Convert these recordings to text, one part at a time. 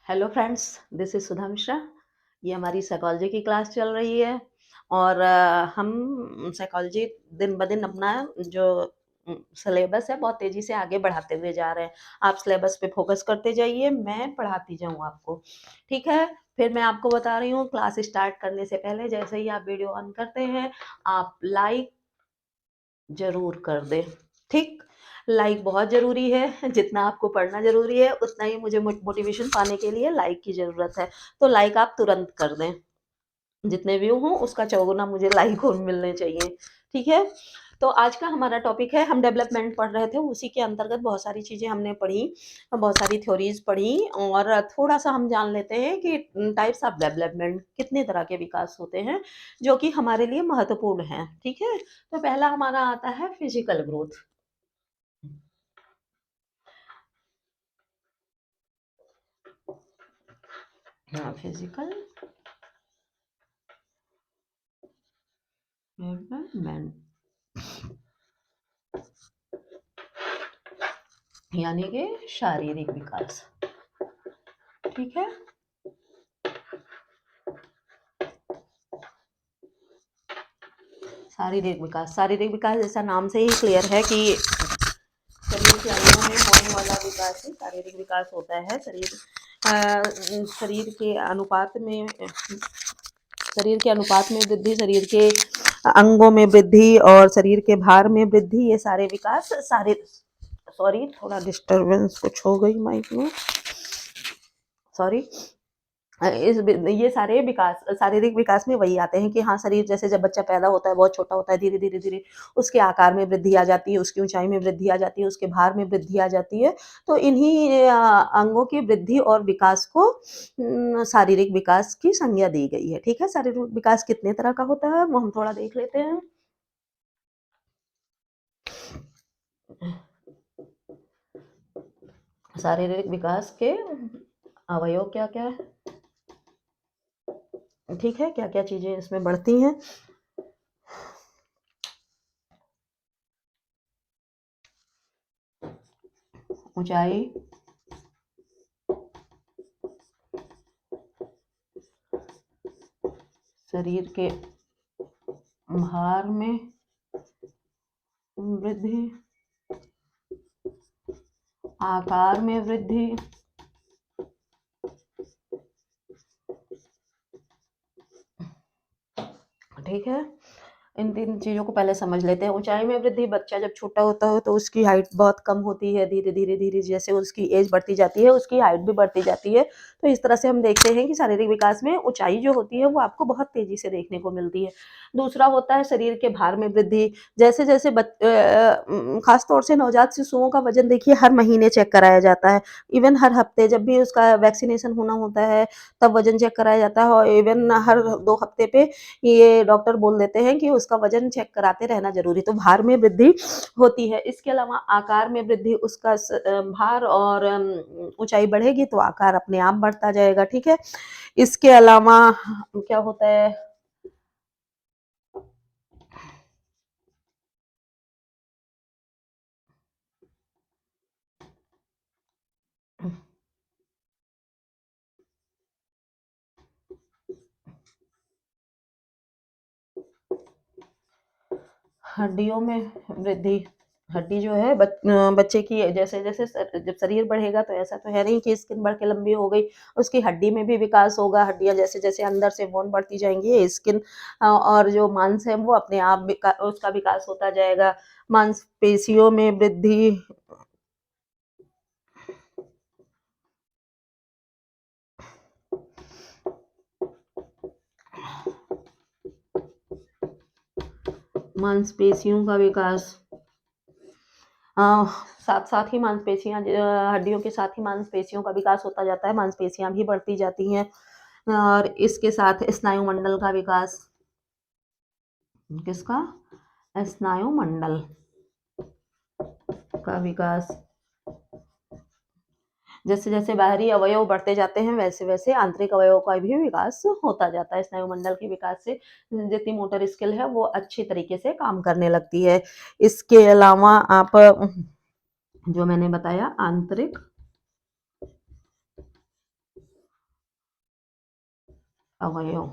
Hello friends, this is सुधा मिश्रा। ये हमारी psychology की क्लास चल रही है और हम साइकोलॉजी दिन-ब-दिन अपना जो सिलेबस है बहुत तेज़ी से आगे बढ़ाते हुए जा रहे हैं। आप सिलेबस पे फ़ोकस करते जाइए, मैं पढ़ाती जाऊँ आपको, ठीक है? फिर मैं आपको बता रही हूँ क्लास स्टार्ट करने से पहले जैसे ही आप वीडियो ऑन करते हैं, आप लाइक ज़रूर कर दें, ठीक? लाइक बहुत ज़रूरी है, जितना आपको पढ़ना ज़रूरी है, उतना ही मुझे मोटिवेशन पाने के लिए लाइक की ज़रूरत है। तो लाइक आप तुरंत कर दें, जितने व्यू हों उसका चौगुना मुझे लाइक और मिलने चाहिए, ठीक है? तो आज का हमारा टॉपिक है हम डेवलपमेंट पढ़ रहे थे, उसी के अंतर्गत बहुत सारी चीज़ें हमने पढ़ी, बहुत सारी थ्योरीज़ पढ़ी और थोड़ा-सा हम जान लेते हैं कि टाइप्स ऑफ डेवलपमेंट कितने तरह के विकास होते हैं, जो कि हमारे लिए महत्वपूर्ण हैं, ठीक है? तो पहला हमारा आता है फिज़िकल ग्रोथ। हाँ, फिज़िकल डेवलपमेंट यानी कि शारीरिक विकास, ठीक है? शारीरिक विकास जैसा नाम से ही क्लियर है कि शरीर के अंगों में होने वाला विकास ही शारीरिक विकास होता है। शरीर के अनुपात में वृद्धि, शरीर के अंगों में वृद्धि और शरीर के भार में वृद्धि, ये सारे विकास सारे सॉरी थोड़ा डिस्टरबेंस कुछ हो गई माइक में, सॉरी। ये सारे विकास शारीरिक विकास में वही आते हैं कि हाँ, शरीर जैसे जब बच्चा पैदा होता है बहुत छोटा होता है, धीरे धीरे धीरे उसके आकार में वृद्धि आ जाती है, उसकी ऊंचाई में वृद्धि आ जाती है, उसके भार में वृद्धि आ जाती है। तो इन्हीं अंगों की वृद्धि और विकास को शारीरिक विकास की संज्ञा दी गई है, ठीक है? शारीरिक विकास कितने तरह का होता है वो हम थोड़ा देख लेते हैं। शारीरिक विकास के अवयव क्या क्या है, ठीक है? क्या क्या चीजें इसमें बढ़ती हैं। ऊंचाई, शरीर के भार में वृद्धि, आकार में वृद्धि, ठीक है? इन 3 चीज़ों को पहले समझ लेते हैं। ऊँचाई में वृद्धि, बच्चा जब छोटा होता है तो उसकी हाइट बहुत कम होती है, धीरे-धीरे जैसे उसकी एज बढ़ती जाती है, उसकी हाइट भी बढ़ती जाती है। तो इस तरह से हम देखते हैं कि शारीरिक विकास में ऊँचाई जो होती है वो आपको बहुत तेज़ी से देखने को मिलती है। दूसरा होता है शरीर के भार में वृद्धि, जैसे-जैसे ख़ास तौर से नवजात शिशुओं का वज़न देखिए हर महीने चेक कराया जाता है। इवन हर हफ्ते जब भी उसका वैक्सीनेशन होना होता है, तब वज़न चेक कराया जाता है और इवन हर 2 हफ्ते पे ये डॉक्टर बोल देते हैं कि उसका वज़न चेक कराते रहना ज़रूरी, तो भार में वृद्धि होती है। इसके अलावा आकार में वृद्धि, उसका भार और ऊँचाई बढ़ेगी तो आकार अपने आप बढ़ता जाएगा, ठीक है? इसके अलावा क्या होता है, हड्डियों में वृद्धि। हड्डी जो है बच्चे की जैसे-जैसे जब शरीर बढ़ेगा तो ऐसा तो है नहीं कि स्किन बढ़ के लंबी हो गई, उसकी हड्डी में भी विकास होगा। हड्डियाँ जैसे-जैसे अंदर से बोन बढ़ती जाएँगी, स्किन और जो मांस है वो अपने आप उसका विकास होता जाएगा। मांसपेशियों में वृद्धि, मांसपेशियों का विकास, अ, साथ-साथ ही हड्डियों के साथ ही मांसपेशियों का विकास होता जाता है, मांसपेशियाँ भी बढ़ती जाती हैं और इसके साथ स्नायुमंडल का विकास, किसका? स्नायुमंडल का विकास। जैसे-जैसे बाहरी अवयव बढ़ते जाते हैं, वैसे-वैसे आंतरिक अवयवों का भी विकास होता जाता है। स्नायुमंडल के विकास से जितनी मोटर स्किल है, वो अच्छी तरीके से काम करने लगती है। इसके अलावा आप जो मैंने बताया आंतरिक अवयव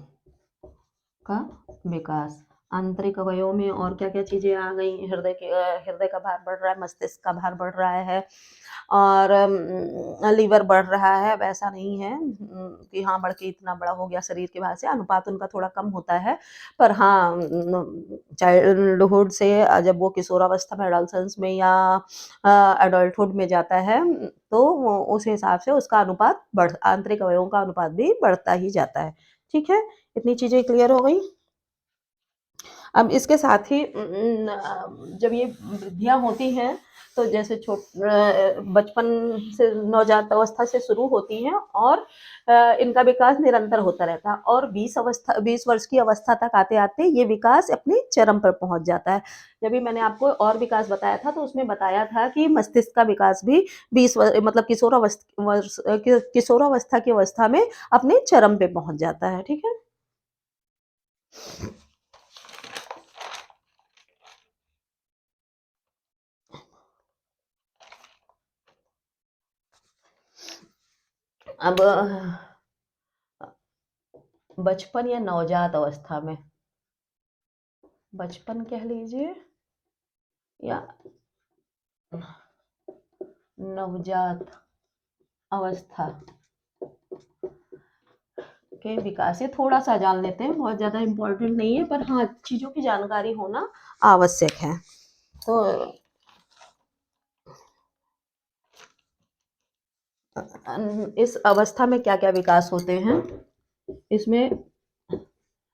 का विकास। आंतरिक अवयवों में और क्या-क्या चीज़ें आ गई? हृदय का भार बढ़ रहा है, मस्तिष्क का भार बढ़ रहा है और लीवर बढ़ रहा है, वैसा नहीं है कि हाँ, बढ़ के इतना बड़ा हो गया शरीर के भार से, अनुपात उनका थोड़ा कम होता है। पर हाँ, चाइल्डहुड से जब वो किशोरावस्था में एडोलसेंस में या एडल्टहुड में जाता है, तो वो उस हिसाब से उसका अनुपात आंतरिक अवयवों का अनुपात भी बढ़ता ही जाता है। ठीक है? इतनी चीज़ें क्लियर हो गई। अब इसके साथ ही जब ये वृद्धियाँ होती हैं, तो जैसे बचपन से नवजात अवस्था से शुरू होती हैं और इनका विकास निरंतर होता रहता है और 20 वर्ष की अवस्था तक आते-आते ये विकास अपने चरम पर पहुँच जाता है। जब भी मैंने आपको और विकास बताया था, तो उसमें बताया था कि मस्तिष्क का विकास भी 20 मतलब किशोरावस्था की अवस्था में अपने चरम पे पहुँच जाता है, ठीक है? अब बचपन या नवजात अवस्था में, बचपन कह लीजिए या नवजात अवस्था के विकास, ये थोड़ा-सा जान लेते हैं, बहुत ज़्यादा इम्पोर्टेंट नहीं है, पर हाँ, चीज़ों की जानकारी होना आवश्यक है। तो इस अवस्था में क्या-क्या विकास होते हैं? इसमें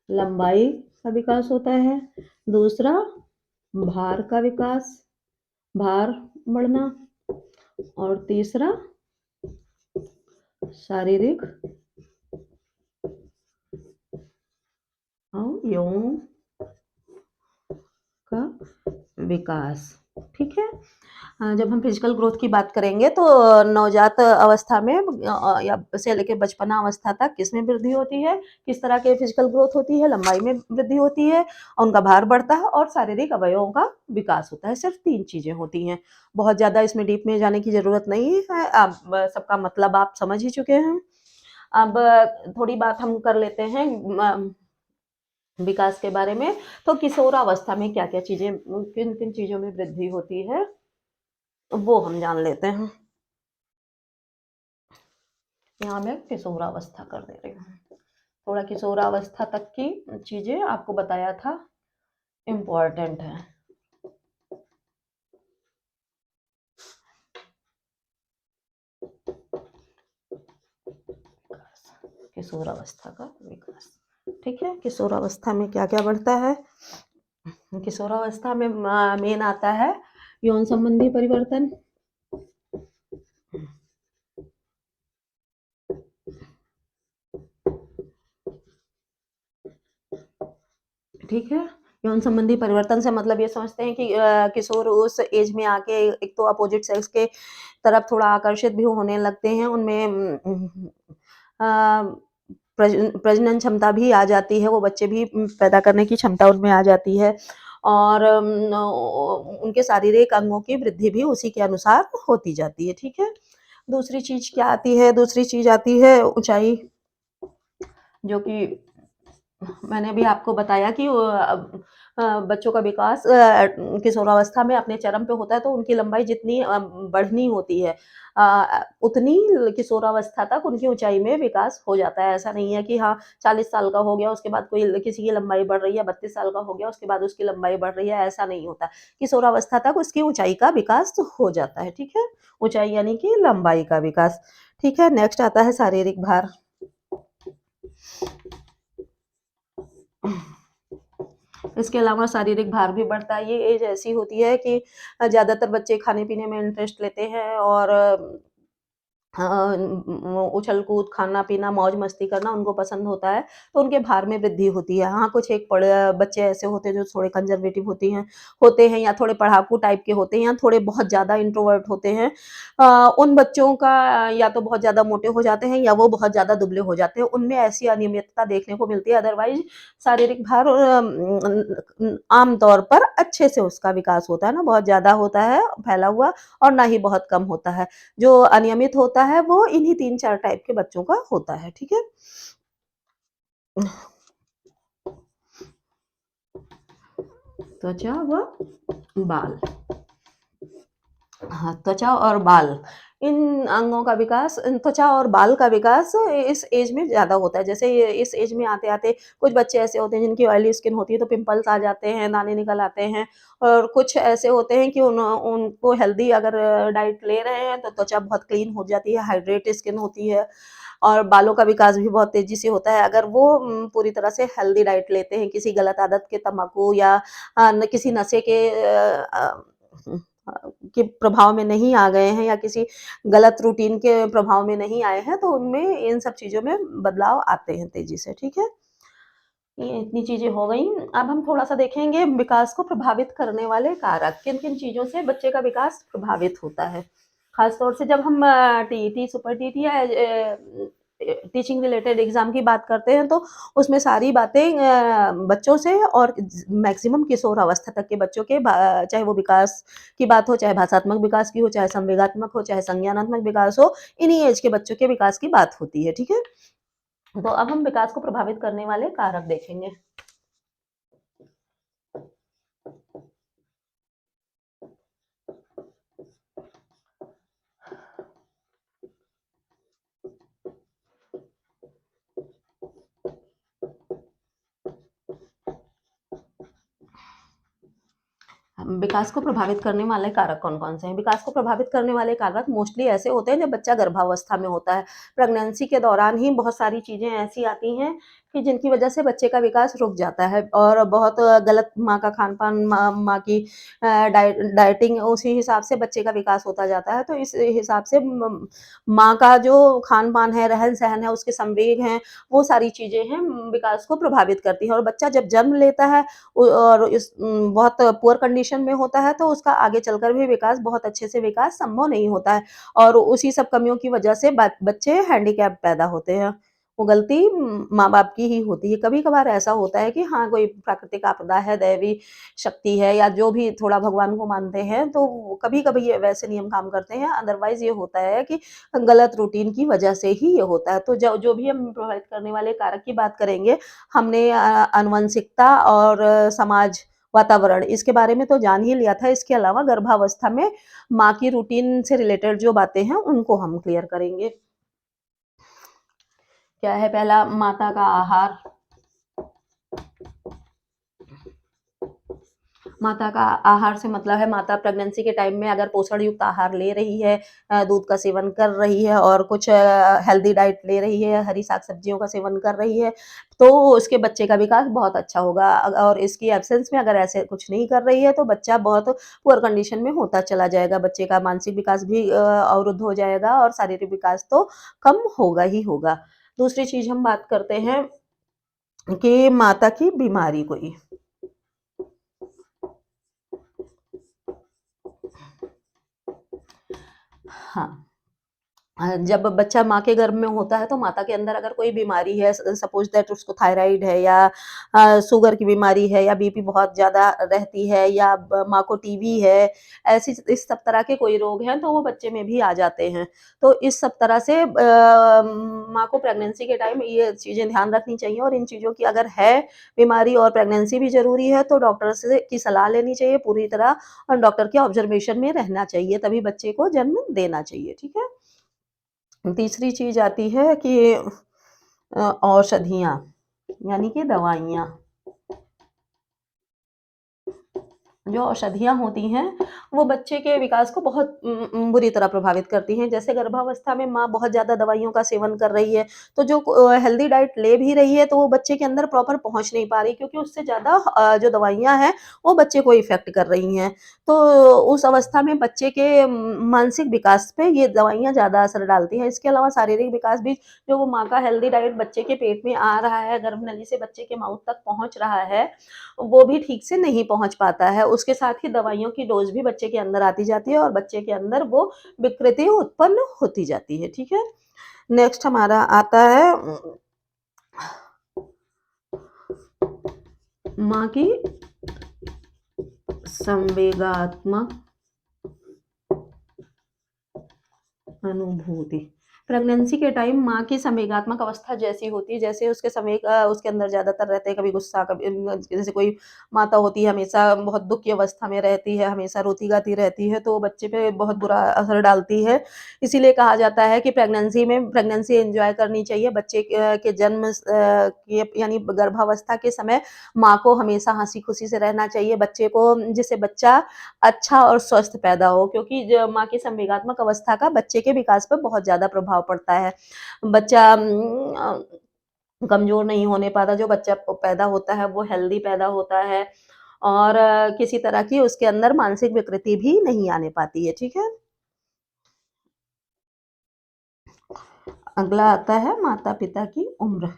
लंबाई का विकास होता है, दूसरा भार का विकास, भार बढ़ना और तीसरा शारीरिक अवयवों का विकास, ठीक है? जब हम फिजिकल ग्रोथ की बात करेंगे तो नवजात अवस्था में या से लेके बचपना अवस्था तक किसमें वृद्धि होती है, किस तरह के फिजिकल ग्रोथ होती है, लंबाई में वृद्धि होती है, उनका भार बढ़ता है और शारीरिक अवयवों का विकास होता है। सिर्फ 3 चीज़ें होती हैं। बहुत ज़्यादा इसमें डीप में जाने की ज़रूरत नहीं है। अब सबका मतलब आप समझ ही चुके हैं। अब थोड़ी बात हम कर लेते हैं विकास के बारे में। तो किशोरावस्था में क्या-क्या चीज़ें किन-किन चीज़ों में वृद्धि होती है, वो हम जान लेते हैं। यहाँ मैं किशोरावस्था कर दे रही हूँ। थोड़ा किशोरावस्था तक की चीज़ें आपको बताया था, इम्पोर्टेंट है। किशोरावस्था का विकास, ठीक है? किशोरावस्था में क्या-क्या बढ़ता है? किशोरावस्था में मेन आता है यौन संबंधी परिवर्तन। ठीक है? यौन संबंधी परिवर्तन से मतलब ये समझते हैं कि किशोर उस एज में आके एक तो अपोज़िट सेक्स के तरफ थोड़ा आकर्षित भी होने लगते हैं। उनमें अ, प्रजनन क्षमता भी आ जाती है, वो बच्चे भी पैदा करने की क्षमता उनमें आ जाती है और उनके शारीरिक अंगों की वृद्धि भी उसी के अनुसार होती जाती है, ठीक है? दूसरी चीज़ क्या आती है? दूसरी चीज़ आती है ऊँचाई, जो कि मैंने अभी आपको बताया कि बच्चों का विकास किशोरावस्था में अपने चरम पे होता है, तो उनकी लंबाई जितनी बढ़नी होती है उतनी किशोरावस्था तक उनकी ऊँचाई में विकास हो जाता है। ऐसा नहीं है कि हाँ, 40 साल का हो गया, उसके बाद कोई किसी की लंबाई बढ़ रही है, 32 साल का हो गया, उसके बाद उसकी लंबाई बढ़ रही है, ऐसा नहीं होता। किशोरावस्था तक उसकी ऊँचाई का विकास हो जाता है, ठीक है? ऊँचाई यानी कि लंबाई का विकास, ठीक है? नेक्स्ट आता है शारीरिक भार। इसके अलावा शारीरिक भार भी बढ़ता है। ये एज ऐसी होती है कि ज़्यादातर बच्चे खाने-पीने में इंटरेस्ट लेते हैं और उछल-कूद, खाना-पीना, मौज-मस्ती करना उनको पसंद होता है, तो उनके भार में वृद्धि होती है। हाँ, कुछ एक बच्चे ऐसे होते हैं जो थोड़े कंज़र्वेटिव होते हैं या थोड़े पढ़ाकू टाइप के होते हैं या थोड़े बहुत ज़्यादा इंट्रोवर्ट होते हैं। उन बच्चों का या तो बहुत ज़्यादा मोटे हो जाते हैं या वो बहुत ज़्यादा दुबले हो जाते हैं। उनमें ऐसी अनियमितता देखने को मिलती है, अदरवाइज़ शारीरिक भार आम तौर पर अच्छे से उसका विकास होता है ना, बहुत ज़्यादा होता है फैला हुआ और ना ही बहुत कम होता है। जो अनियमित होता है वो इन्हीं 3-4 टाइप के बच्चों का होता है, ठीक है? त्वचा व बाल। हाँ, त्वचा और बाल, इन अंगों का विकास, त्वचा और बाल का विकास इस एज में ज़्यादा होता है। जैसे ये इस एज में आते-आते कुछ बच्चे ऐसे होते हैं जिनकी ऑयली स्किन होती है तो पिंपल्स आ जाते हैं, दाने निकल आते हैं, और कुछ ऐसे होते हैं कि उनको हेल्दी अगर डाइट ले रहे हैं तो त्वचा बहुत क्लीन हो जाती है, हाइड्रेट स्किन होती है, और बालों का विकास भी बहुत तेज़ी से होता है अगर वो पूरी तरह से हेल्दी डाइट लेते हैं, किसी गलत आदत के, तम्बाकू या न किसी नशे के के प्रभाव में नहीं आ गए हैं, या किसी गलत रूटीन के प्रभाव में नहीं आए हैं, तो उनमें इन सब चीज़ों में बदलाव आते हैं तेज़ी से, ठीक है? ये इतनी चीज़ें हो गईं। अब हम थोड़ा-सा देखेंगे विकास को प्रभावित करने वाले कारक, किन-किन चीज़ों से बच्चे का विकास प्रभावित होता है। ख़ास तौर से जब हम टीईटी, सुपर टीटी या टीचिंग रिलेटेड एग्ज़ाम की बात करते हैं, तो उसमें सारी बातें बच्चों से और मैक्सिमम किशोर अवस्था तक के बच्चों के चाहे वो विकास की बात हो, चाहे भाषात्मक विकास की हो, चाहे संवेगात्मक हो, चाहे संज्ञानात्मक विकास हो, इन्हीं ऐज के बच्चों के विकास की बात होती है, ठीक है? तो अब हम विकास को प्रभावित करने वाले कारक देखेंगे। विकास को प्रभावित करने वाले कारक कौन-कौन से हैं? विकास को प्रभावित करने वाले कारक मोस्टली ऐसे होते हैं जब बच्चा गर्भावस्था में होता है। प्रेग्नेंसी के दौरान ही बहुत सारी चीज़ें ऐसी आती हैं कि जिनकी वजह से बच्चे का विकास रुक जाता है, और बहुत गलत माँ का खान-पान, माँ की डाइटिंग, उसी हिसाब से बच्चे का विकास होता जाता है। तो इस हिसाब से माँ का जो खान-पान है, रहन-सहन है, उसके संवेग हैं, वो सारी चीज़ें हैं, विकास को प्रभावित करती हैं, और बच्चा जब जन्म लेता है और बहुत पुअर कंडीशन में होता है, तो उसका आगे चलकर भी विकास, बहुत अच्छे से विकास संभव नहीं होता है, और उसी सब कमियों की वजह से बच्चे हैंडीकैप पैदा होते हैं। वो गलती माँ-बाप की ही होती है। कभी-कभार ऐसा होता है कि हाँ, कोई प्राकृतिक आपदा है, दैवी शक्ति है, या जो भी थोड़ा भगवान को मानते हैं, तो कभी-कभी ये वैसे नियम काम करते हैं, अदरवाइज़ ये होता है कि गलत रूटीन की वजह से ही ये होता है। तो जो जो भी हम प्रभावित करने वाले कारक की बात करेंगे, हमने आनुवंशिकता और समाज, वातावरण, इसके बारे में तो जान ही लिया था। इसके अलावा गर्भावस्था में माँ की रूटीन से रिलेटेड जो बातें हैं, उनको हम क्लियर करेंगे। क्या है पहला, माता का आहार। माता का आहार से मतलब है माता प्रेगनेंसी के टाइम में अगर पोषण युक्त आहार ले रही है, दूध का सेवन कर रही है, और कुछ हेल्दी डाइट ले रही है, हरी साग-सब्जियों का सेवन कर रही है, तो उसके बच्चे का विकास बहुत अच्छा होगा। और इसकी एब्सेंस में अगर ऐसे कुछ नहीं कर रही है, तो बच्चा बहुत पुअर कंडीशन में होता चला जाएगा। बच्चे का मानसिक विकास भी अवरुद्ध हो जाएगा, और शारीरिक विकास तो कम होगा ही होगा। दूसरी चीज़ हम बात करते हैं कि माता की बीमारी कोई। हाँ। जब बच्चा माँ के गर्भ में होता है, तो माता के अंदर अगर कोई बीमारी है, सपोज़ दैट उसको थायराइड है, या शुगर की बीमारी है, या बीपी बहुत ज़्यादा रहती है, या माँ को टीबी है, ऐसी इस सब तरह के कोई रोग हैं, तो वो बच्चे में भी आ जाते हैं। तो इस सब तरह से माँ को प्रेगनेंसी के टाइम ये चीज़ें ध्यान रखनी चाहिए, और इन चीज़ों की अगर है बीमारी और प्रेगनेंसी भी ज़रूरी है, तो डॉक्टर से की सलाह लेनी चाहिए पूरी तरह, और डॉक्टर के ऑब्जर्वेशन में रहना चाहिए, तभी बच्चे को जन्म देना चाहिए, ठीक है? तीसरी चीज़ आती है कि औषधियाँ, यानी कि दवाइयाँ। जो औषधियाँ होती हैं, वो बच्चे के विकास को बहुत बुरी तरह प्रभावित करती हैं। जैसे गर्भावस्था में माँ बहुत ज़्यादा दवाइयों का सेवन कर रही है, तो जो हेल्दी डाइट ले भी रही है, तो वो बच्चे के अंदर प्रॉपर पहुँच नहीं पा रही, क्योंकि उससे ज़्यादा जो दवाइयाँ हैं, वो बच्चे को इफ़ेक्ट कर रही हैं। तो उस अवस्था में बच्चे के मानसिक विकास पे ये दवाइयाँ ज़्यादा असर डालती हैं। इसके अलावा शारीरिक विकास भी, जो वो माँ का हेल्दी डाइट बच्चे के पेट में आ रहा है, गर्भनली से बच्चे के माउथ तक पहुँच रहा है, वो भी ठीक से नहीं पहुँच पाता है। उसके साथ ही दवाइयों की डोज़ भी बच्चे के अंदर आती जाती है, और बच्चे के अंदर वो विकृति उत्पन्न होती जाती है, ठीक है? नेक्स्ट हमारा आता है माँ की संवेगात्मक अनुभूति। प्रेगनेंसी के टाइम माँ की संवेगात्मक अवस्था जैसी होती है, जैसे उसके उसके अंदर ज़्यादातर रहते हैं, कभी गुस्सा, कभी जैसे कोई माता होती है, हमेशा बहुत दुःख की अवस्था में रहती है, हमेशा रोती-गाती रहती है, तो वो बच्चे पे बहुत बुरा असर डालती है। इसीलिए कहा जाता है कि प्रेगनेंसी एन्जॉय करनी चाहिए। बच्चे के जन्म के यानी गर्भावस्था के समय माँ को हमेशा हँसी-खुशी से रहना चाहिए, बच्चे को, जिससे बच्चा अच्छा और स्वस्थ पैदा हो, क्योंकि माँ की संवेगात्मक अवस्था का बच्चे के विकास पर बहुत ज़्यादा प्रभाव पड़ता है। बच्चा कमज़ोर नहीं होने पाता, जो बच्चा पैदा होता है वो हेल्दी पैदा होता है और किसी तरह की उसके अंदर मानसिक विकृति भी नहीं आने पाती है, ठीक है? अगला आता है माता-पिता की उम्र।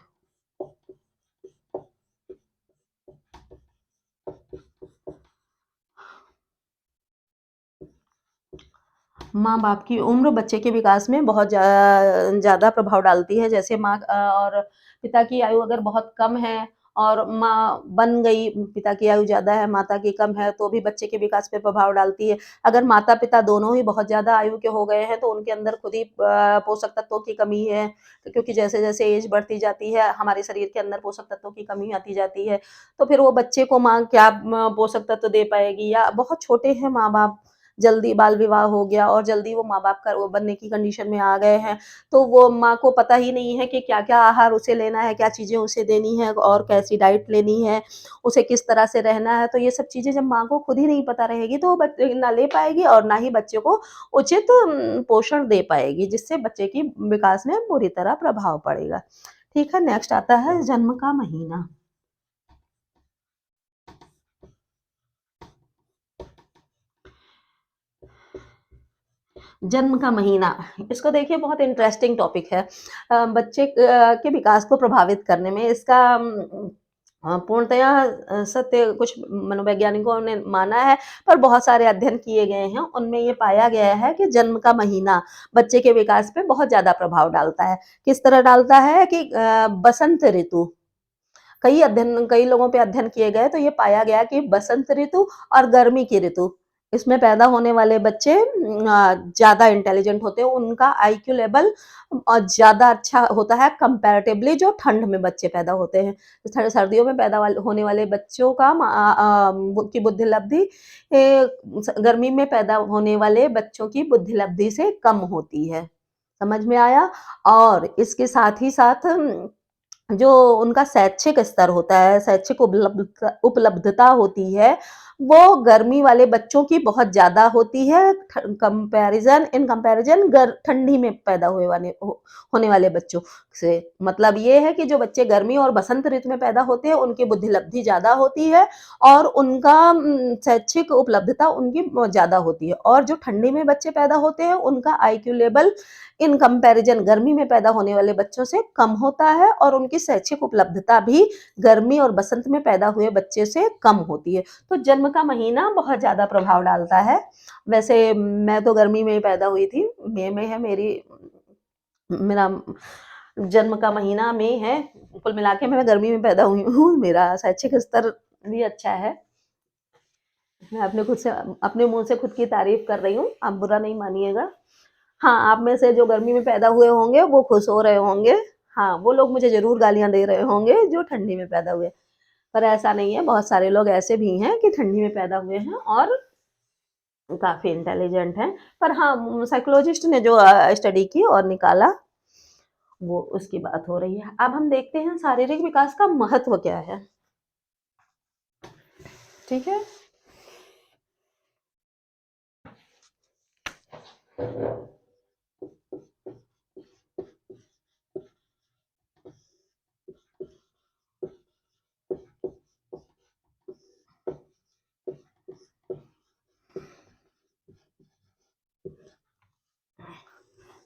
माँ-बाप की उम्र बच्चे के विकास में बहुत ज़्यादा प्रभाव डालती है। जैसे और पिता की आयु अगर बहुत कम है और माँ बन गई, पिता की आयु ज़्यादा है, माता की कम है, तो भी बच्चे के विकास पे प्रभाव डालती है। अगर माता-पिता दोनों ही बहुत ज़्यादा आयु के हो गए हैं, तो उनके अंदर खुद ही पोषक तत्वों की कमी है, क्योंकि जैसे-जैसे एज बढ़ती जाती है, हमारे शरीर के अंदर पोषक तत्वों की कमी आती जाती है। तो फिर वो बच्चे को माँ क्या पोषक तत्व दे पाएगी, या बहुत छोटे हैं माँ-बाप, जल्दी बाल विवाह हो गया और जल्दी वो माँ-बाप का वो बनने की कंडीशन में आ गए हैं, तो वो माँ को पता ही नहीं है कि क्या-क्या आहार उसे लेना है, क्या चीज़ें उसे देनी है और कैसी डाइट लेनी है, उसे किस तरह से रहना है। तो ये सब चीज़ें जब माँ को खुद ही नहीं पता रहेगी, तो वो ना ले पाएगी और ना ही बच्चे को उचित पोषण दे पाएगी, जिससे बच्चे की विकास में बुरी तरह प्रभाव पड़ेगा। ठीक है, नेक्स्ट आता है जन्म का महीना। जन्म का महीना, इसको देखिए बहुत इंटरेस्टिंग टॉपिक है। बच्चे के विकास को प्रभावित करने में इसका पूर्णतया सत्य कुछ मनोवैज्ञानिकों ने माना है, पर बहुत सारे अध्ययन किए गए हैं, उनमें ये पाया गया है कि जन्म का महीना बच्चे के विकास पे बहुत ज़्यादा प्रभाव डालता है। किस तरह डालता है कि बसंत ऋतु, कई लोगों पे अध्ययन किए गए तो ये पाया गया कि बसंत ऋतु और गर्मी की ऋतु, इसमें पैदा होने वाले बच्चे ज़्यादा इंटेलिजेंट होते हैं, उनका आईक्यू लेवल ज़्यादा अच्छा होता है कंपैरेटिवली जो ठंड में बच्चे पैदा होते हैं। सर्दियों में पैदा होने वाले बच्चों का की बुद्धि लब्धि गर्मी में पैदा होने वाले बच्चों की बुद्धि लब्धि से कम होती है। समझ में आया? और इसके साथ ही साथ जो उनका शैक्षिक स्तर होता है, शैक्षिक उपलब्धता होती है, वो गर्मी वाले बच्चों की बहुत ज़्यादा होती है इन कंपैरिज़न ठंडी में पैदा होने वाले बच्चों से। मतलब ये है कि जो बच्चे गर्मी और बसंत ऋतु में पैदा होते हैं, उनकी बुद्धि लब्धि ज़्यादा होती है और उनका शैक्षिक उपलब्धता उनकी ज़्यादा होती है, और जो ठंडी में बच्चे पैदा होते हैं, उनका आईक्यू लेवल इन कंपैरिजन गर्मी में पैदा होने वाले बच्चों से कम होता है और उनकी शैक्षिक उपलब्धता भी गर्मी और बसंत में पैदा हुए बच्चे से कम होती है। तो जन्म का महीना बहुत ज़्यादा प्रभाव डालता है। वैसे मैं तो गर्मी में ही पैदा हुई थी, मई में है मेरा जन्म का महीना मई है। कुल मिला के मैं गर्मी में पैदा हुई हूँ, मेरा शैक्षिक स्तर भी अच्छा है। मैं अपने मुँह से खुद की तारीफ़ कर रही हूँ, आप बुरा नहीं मानिएगा। हाँ, आप में से जो गर्मी में पैदा हुए होंगे, वो खुश हो रहे होंगे। हाँ, वो लोग मुझे ज़रूर गालियाँ दे रहे होंगे जो ठंडी में पैदा हुए। पर ऐसा नहीं है, बहुत सारे लोग ऐसे भी हैं कि ठंडी में पैदा हुए हैं और काफ़ी इंटेलिजेंट हैं। पर हाँ, साइकोलॉजिस्ट ने जो स्टडी की और निकाला, वो उसकी बात हो रही है। अब हम देखते हैं शारीरिक विकास का महत्व क्या है, ठीक है?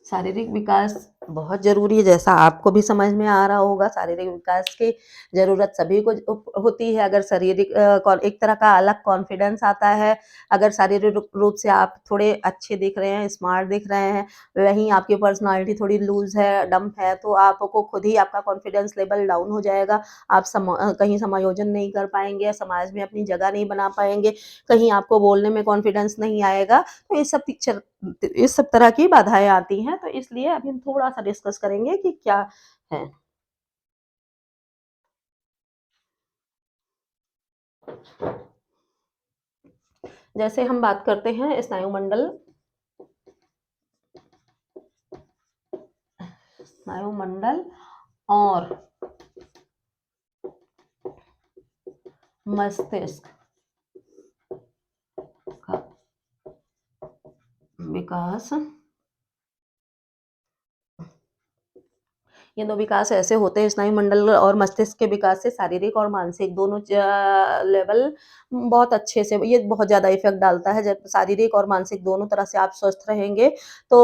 शारीरिक विकास बहुत ज़रूरी है, जैसा आपको भी समझ में आ रहा होगा, शारीरिक विकास की ज़रूरत सभी को होती है। अगर शारीरिक एक तरह का अलग कॉन्फिडेंस आता है, अगर शारीरिक रूप से आप थोड़े अच्छे दिख रहे हैं, स्मार्ट दिख रहे हैं, वहीं आपकी पर्सनैलिटी थोड़ी लूज़ है, डम्प है, तो आपको खुद ही आपका कॉन्फिडेंस लेवल डाउन हो जाएगा। आप कहीं समायोजन नहीं कर पाएँगे, समाज में अपनी जगह नहीं बना पाएँगे, कहीं आपको बोलने में कॉन्फिडेंस नहीं आएगा। तो ये सब पिक्चर इस सब तरह की बाधाएँ आती हैं, तो इसलिए अभी हम थोड़ा-सा डिस्कस करेंगे कि क्या है। जैसे हम बात करते हैं स्नायुमंडल और मस्तिष्क का विकास। ये 2 विकास ऐसे होते हैं, स्नायुमंडल और मस्तिष्क के विकास से शारीरिक और मानसिक दोनों लेवल बहुत अच्छे से ये बहुत ज़्यादा इफ़ेक्ट डालता है। जब शारीरिक और मानसिक दोनों तरह से आप स्वस्थ रहेंगे, तो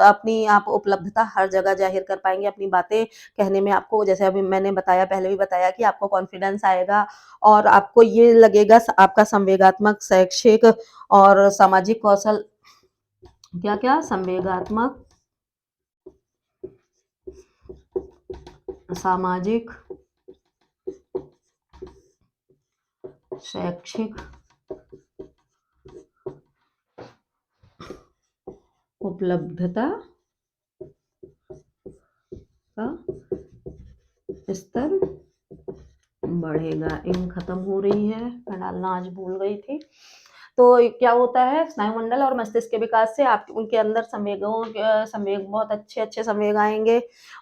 अपनी आप उपलब्धता हर जगह ज़ाहिर कर पाएँगे, अपनी बातें कहने में आपको जैसे अभी मैंने बताया पहले भी बताया कि आपको कॉन्फिडेंस आएगा और आपको ये लगेगा आपका संवेगात्मक, शैक्षिक और सामाजिक कौशल क्या-क्या? संवेगात्मक, सामाजिक, शैक्षिक उपलब्धता का स्तर बढ़ेगा। इंक खत्म हो रही है, मैं डालना आज भूल गई थी। तो क्या होता है स्नायुमंडल और मस्तिष्क के विकास से आप उनके अंदर संवेग बहुत अच्छे-अच्छे संवेग आएँगे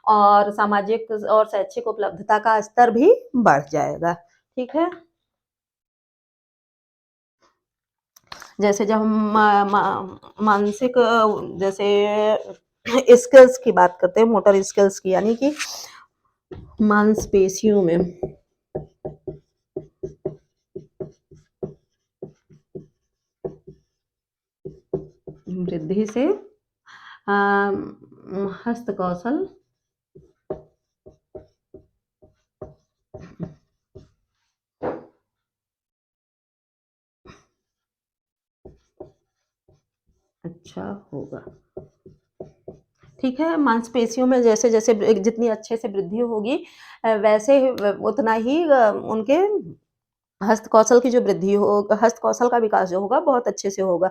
और सामाजिक और शैक्षिक उपलब्धता का स्तर भी बढ़ जाएगा। ठीक है? जैसे जब हम मानसिक जैसे स्किल्स की बात करते हैं, मोटर स्किल्स की यानी कि मांसपेशियों में वृद्धि से हस्त कौशल अच्छा होगा। ठीक है, मांसपेशियों में जैसे-जैसे जितनी अच्छे से वृद्धि होगी वैसे ही उतना ही उनके हस्त कौशल की जो वृद्धि हो हस्त कौशल का विकास जो होगा बहुत अच्छे से होगा।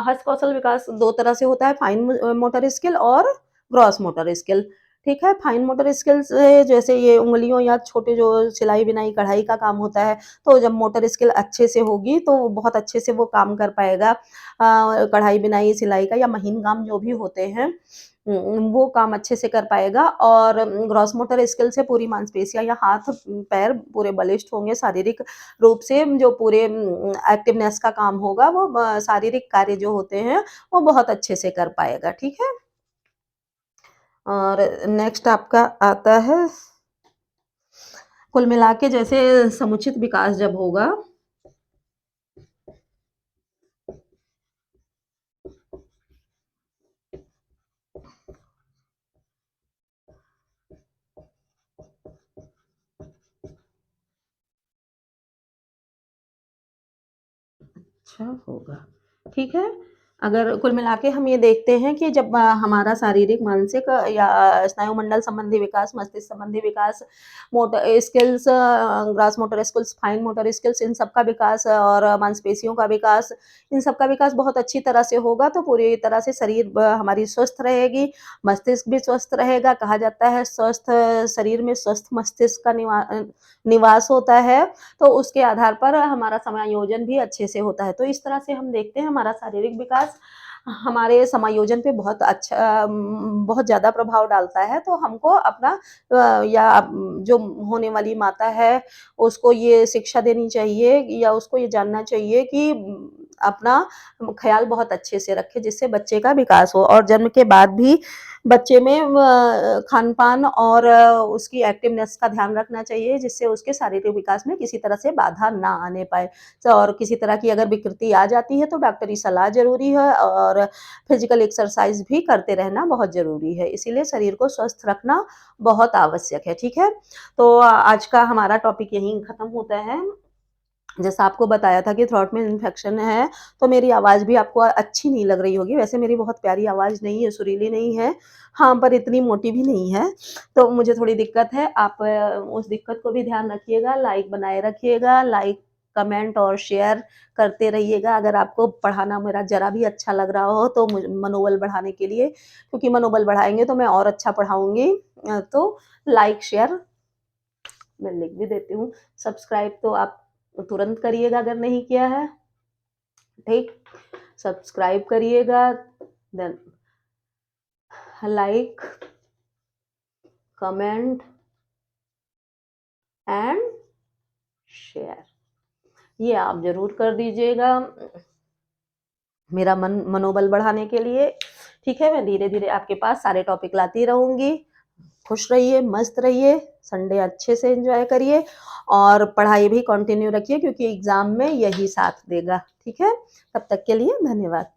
हस्त कौशल विकास 2 तरह से होता है फाइन मोटर स्किल और ग्रॉस मोटर स्किल, ठीक है? फाइन मोटर स्किल से जैसे ये उँगलियों या छोटे जो सिलाई-बिनाई, कढ़ाई का काम होता है, तो जब मोटर स्किल अच्छे से होगी तो वो बहुत अच्छे से वो काम कर पाएगा। कढ़ाई-बिनाई, सिलाई का या महीन काम जो भी होते हैं वो काम अच्छे से कर पाएगा और ग्रॉस मोटर स्किल से पूरी मांसपेशियाँ या हाथ, पैर पूरे बलिष्ठ होंगे, शारीरिक रूप से जो पूरे एक्टिवनेस का काम होगा वो शारीरिक कार्य जो होते हैं, वो बहुत अच्छे से कर पाएगा, ठीक है? और नेक्स्ट आपका आता है कुल मिला के जैसे समुचित विकास जब होगा अच्छा होगा, ठीक है? अगर कुल मिला के हम ये देखते हैं कि जब हमारा शारीरिक, मानसिक या स्नायुमंडल संबंधी विकास, मस्तिष्क संबंधी विकास, motor skills gross motor skills, fine motor skills इन सब का विकास और मांसपेशियों का विकास, इन सब का विकास बहुत अच्छी तरह से होगा तो पूरी तरह से शरीर हमारी स्वस्थ रहेगी, मस्तिष्क भी स्वस्थ रहेगा। कहा जाता है स्वस्थ शरीर में स्वस्थ मस्तिष्क का निवास होता है। तो उसके आधार पर हमारा समायोजन भी अच्छे से होता है। तो इस तरह से हम देखते हैं हमारा शारीरिक विकास हमारे समायोजन पे बहुत अच्छा बहुत ज़्यादा प्रभाव डालता है। तो हमको अपना जो होने वाली माता है, उसको ये शिक्षा देनी चाहिए या उसको ये जानना चाहिए कि अपना ख़्याल बहुत अच्छे से रखे जिससे बच्चे का विकास हो और जन्म के बाद भी बच्चे में खान-पान और उसकी एक्टिवनेस का ध्यान रखना चाहिए जिससे उसके शारीरिक विकास में किसी तरह से बाधा ना आने पाए। और किसी तरह की अगर विकृति आ जाती है तो डॉक्टरी सलाह ज़रूरी है और फिज़िकल एक्सरसाइज़ भी करते रहना बहुत ज़रूरी है। इसीलिए शरीर को स्वस्थ रखना बहुत आवश्यक है, ठीक है? तो आज का हमारा टॉपिक यहीं खत्म होता है। जैसा आपको बताया था कि थ्रोट में इन्फेक्शन है, तो मेरी आवाज़ भी आपको अच्छी नहीं लग रही होगी। वैसे मेरी बहुत प्यारी आवाज़ नहीं है, सुरीली नहीं है। हाँ, पर इतनी मोटी भी नहीं है, तो मुझे थोड़ी दिक्कत है। आप उस दिक्कत को भी ध्यान रखिएगा, लाइक बनाए रखिएगा, लाइक कमेंट और शेयर करते रहिएगा। अगर आपको पढ़ाना मेरा ज़रा भी अच्छा लग रहा हो तो मनोबल बढ़ाने के लिए, क्योंकि मनोबल बढ़ाएँगे तो मैं और अच्छा पढ़ाऊँगी। तो लाइक शेयर मैं लिख भी देती हूँ, सब्सक्राइब तो आप तुरंत करिएगा अगर नहीं किया है, ठीक? सब्सक्राइब करिएगा, then like, comment and share, ये आप ज़रूर कर दीजिएगा मेरा मनोबल बढ़ाने के लिए, ठीक है? मैं धीरे-धीरे आपके पास सारे टॉपिक लाती रहूँगी। खुश रहिए, मस्त रहिए, संडे अच्छे से एन्जॉय करिए और पढ़ाई भी कंटिन्यू रखिए क्योंकि एग्ज़ाम में यही साथ देगा, ठीक है? तब तक के लिए धन्यवाद।